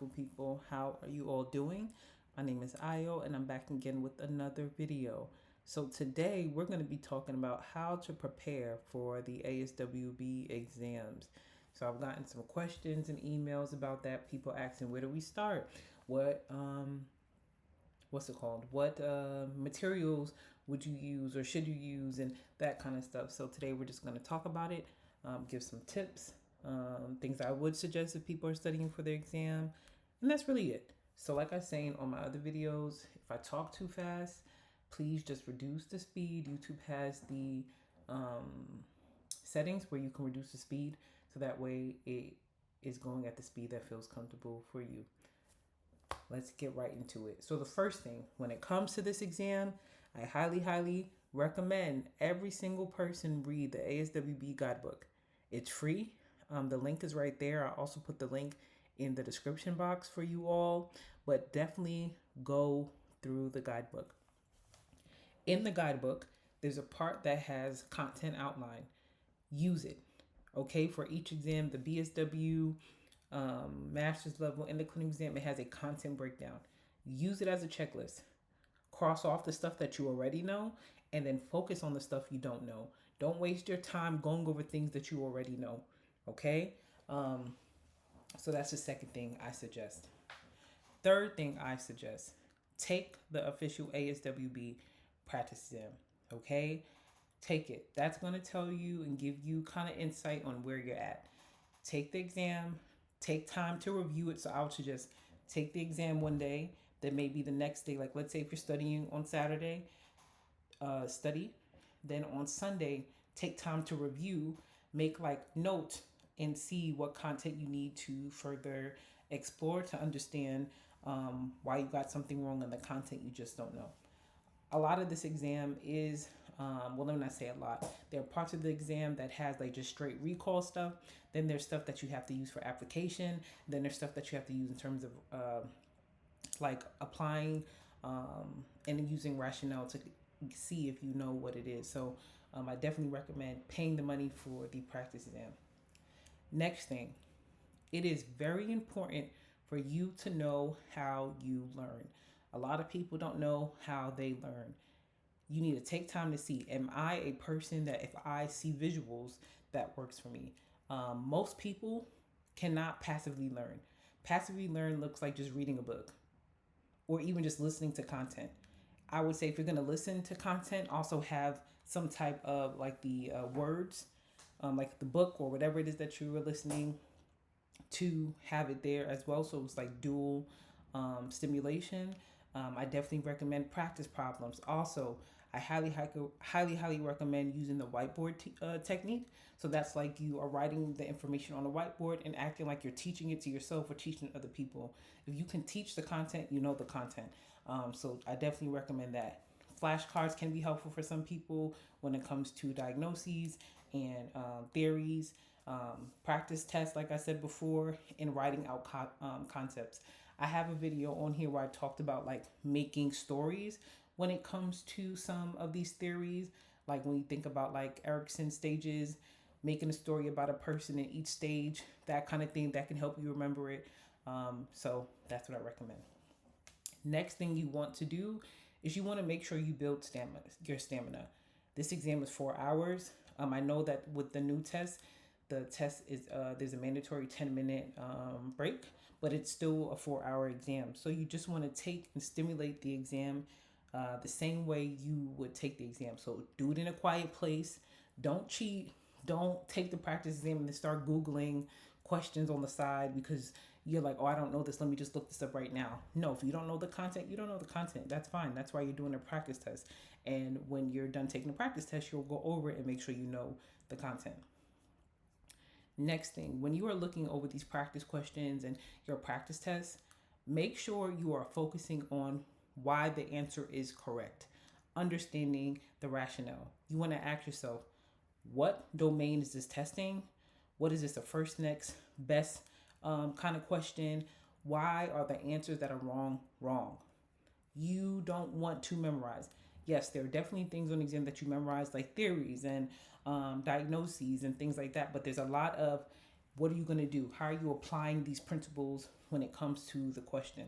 beautiful people. How are you all doing? My name is Ayo, and I'm back again with another video. So today we're going to be talking about how to prepare for the ASWB exams. So I've gotten some questions and emails about that. People asking, where do we start? What's it called? What materials would you use or should you use, and that kind of stuff. So today we're just going to talk about it, give some tips, things I would suggest if people are studying for their exam, and that's really it. So like I was saying on my other videos, if I talk too fast, please just reduce the speed. YouTube has the settings where you can reduce the speed, so that way it is going at the speed that feels comfortable for you. Let's get right into it. So the first thing, when it comes to this exam, I highly recommend every single person read the ASWB guidebook. It's free. The link is right there. I also put the link in the description box for you all, but definitely go through the guidebook. In the guidebook, there's a part that has content outline. Use it. Okay, for each exam, the BSW, master's level, and the clinical exam, it has a content breakdown. Use it as a checklist. Cross off the stuff that you already know, and then focus on the stuff you don't know. Don't waste your time going over things that you already know. Okay? So that's the second thing I suggest. Third thing I suggest, take the official ASWB practice exam. Okay? Take it. That's going to tell you and give you kind of insight on where you're at. Take the exam. Take time to review it. So I would suggest take the exam one day, then maybe the next day, like let's say if you're studying on Saturday, study. Then on Sunday, take time to review, make like notes, and see what content you need to further explore to understand why you got something wrong in the content you just don't know. A lot of this exam is, well, let me not say a lot. There are parts of the exam that has like just straight recall stuff. Then there's stuff that you have to use for application. Then there's stuff that you have to use in terms of like applying and using rationale to see if you know what it is. So I definitely recommend paying the money for the practice exam. Next thing, it is very important for you to know how you learn. A lot of people don't know how they learn. You need to take time to see, am I a person that if I see visuals, that works for me? Most people cannot passively learn. Passively learn looks like just reading a book or even just listening to content. I would say if you're going to listen to content, also have some type of like the words, like the book or whatever it is that you were listening to, have it there as well. So it's like dual stimulation. I definitely recommend practice problems. Also, I highly recommend using the whiteboard technique. So that's like you are writing the information on a whiteboard and acting like you're teaching it to yourself or teaching other people. If you can teach the content, you know the content. So I definitely recommend that. Flashcards can be helpful for some people when it comes to diagnoses and theories, practice tests, like I said before, and writing out concepts. I have a video on here where I talked about like making stories when it comes to some of these theories. Like when you think about like Erickson stages, making a story about a person in each stage, that kind of thing, that can help you remember it. So that's what I recommend. Next thing you want to do is you want to make sure you build your stamina. This exam is 4 hours. I know that with the new test, the test is there's a mandatory 10-minute break, but it's still a 4-hour exam. So you just want to take and stimulate the exam the same way you would take the exam. So do it in a quiet place. Don't cheat. Don't take the practice exam and then start Googling questions on the side because you're like, oh, I don't know this. Let me just look this up right now. No, if you don't know the content, you don't know the content. That's fine. That's why you're doing a practice test. And when you're done taking the practice test, you'll go over it and make sure you know the content. Next thing, when you are looking over these practice questions and your practice tests, make sure you are focusing on why the answer is correct, understanding the rationale. You want to ask yourself, what domain is this testing? What is this, the first, next, best kind of question? Why are the answers that are wrong? You don't want to memorize. Yes, there are definitely things on the exam that you memorize, like theories and diagnoses and things like that. But there's a lot of what are you going to do? How are you applying these principles when it comes to the question.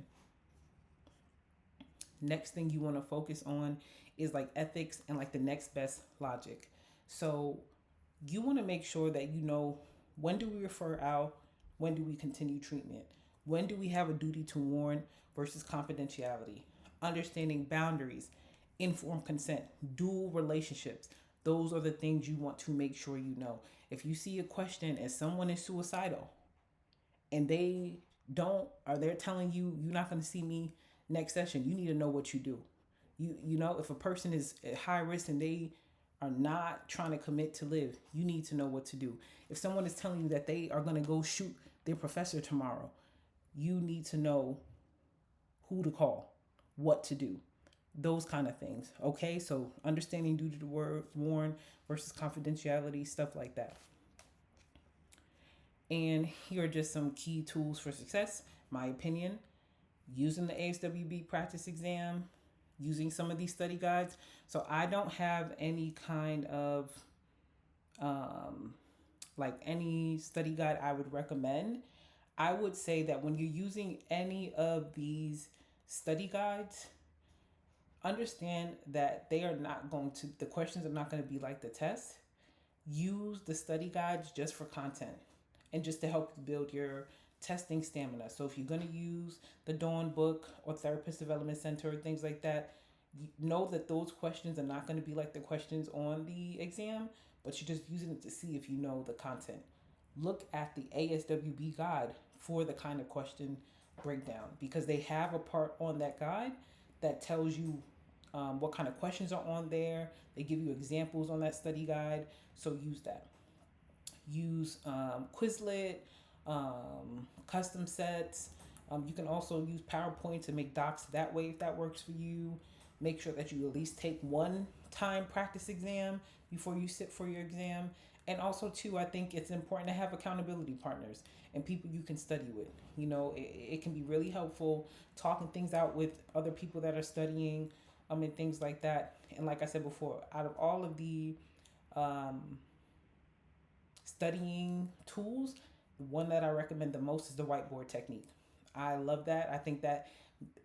Next thing you want to focus on is like ethics and like the next best logic. So you want to make sure that you know, when do we refer out, when do we continue treatment, when do we have a duty to warn versus confidentiality, understanding boundaries, informed consent, dual relationships. Those are the things you want to make sure you know. If you see a question and someone is suicidal and they don't, or they're telling you you're not going to see me next session, you need to know what you do. You know, if a person is at high risk and they are not trying to commit to live, you need to know what to do. If someone is telling you that they are going to go shoot their professor tomorrow, you need to know who to call, what to do, those kind of things. Okay, so understanding duty to warn versus confidentiality, stuff like that. And here are just some key tools for success. My opinion: using the ASWB practice exam, using some of these study guides. So I don't have any kind of like any study guide I would recommend. I would say that when you're using any of these study guides, understand that they are not going to, the questions are not going to be like the test. Use the study guides just for content and just to help you build your testing stamina. So if you're going to use the Dawn book or Therapist Development Center or things like that, you know that those questions are not going to be like the questions on the exam, but you're just using it to see if you know the content. Look at the ASWB guide for the kind of question breakdown, because they have a part on that guide that tells you what kind of questions are on there. They give you examples on that study guide, so use that. Use Quizlet, custom sets. You can also use PowerPoint to make docs that way if that works for you. Make sure that you at least take one time practice exam before you sit for your exam. And also, too, I think it's important to have accountability partners and people you can study with. You know, it can be really helpful talking things out with other people that are studying, and things like that. And like I said before, out of all of the studying tools, the one that I recommend the most is the whiteboard technique. I love that. I think that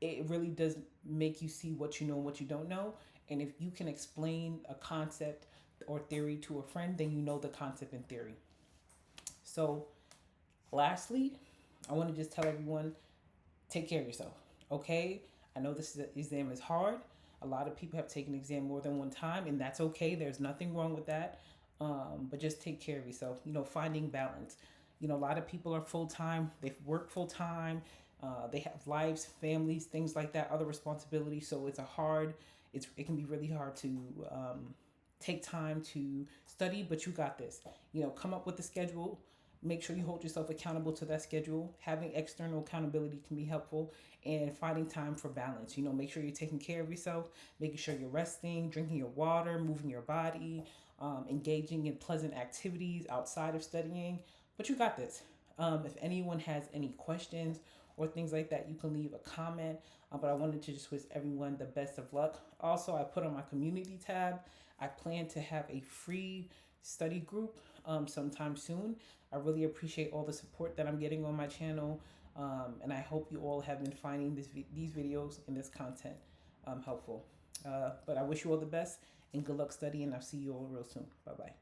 it really does make you see what you know and what you don't know. And if you can explain a concept or theory to a friend, then you know the concept and theory. So lastly, I want to just tell everyone, take care of yourself. Okay, I know this exam is hard. A lot of people have taken the exam more than one time, and that's okay. There's nothing wrong with that. But just take care of yourself. You know, finding balance. You know, a lot of people are full-time. They work full-time. They have lives, families, things like that, other responsibilities. So it can be really hard to take time to study, but you got this. You know, come up with a schedule. Make sure you hold yourself accountable to that schedule. Having external accountability can be helpful, and finding time for balance. You know, make sure you're taking care of yourself, making sure you're resting, drinking your water, moving your body, engaging in pleasant activities outside of studying. But you got this. If anyone has any questions or things like that, you can leave a comment. But I wanted to just wish everyone the best of luck. Also, I put on my community tab, I plan to have a free study group sometime soon. I really appreciate all the support that I'm getting on my channel. And I hope you all have been finding these videos and this content helpful. But I wish you all the best and good luck studying. I'll see you all real soon. Bye-bye.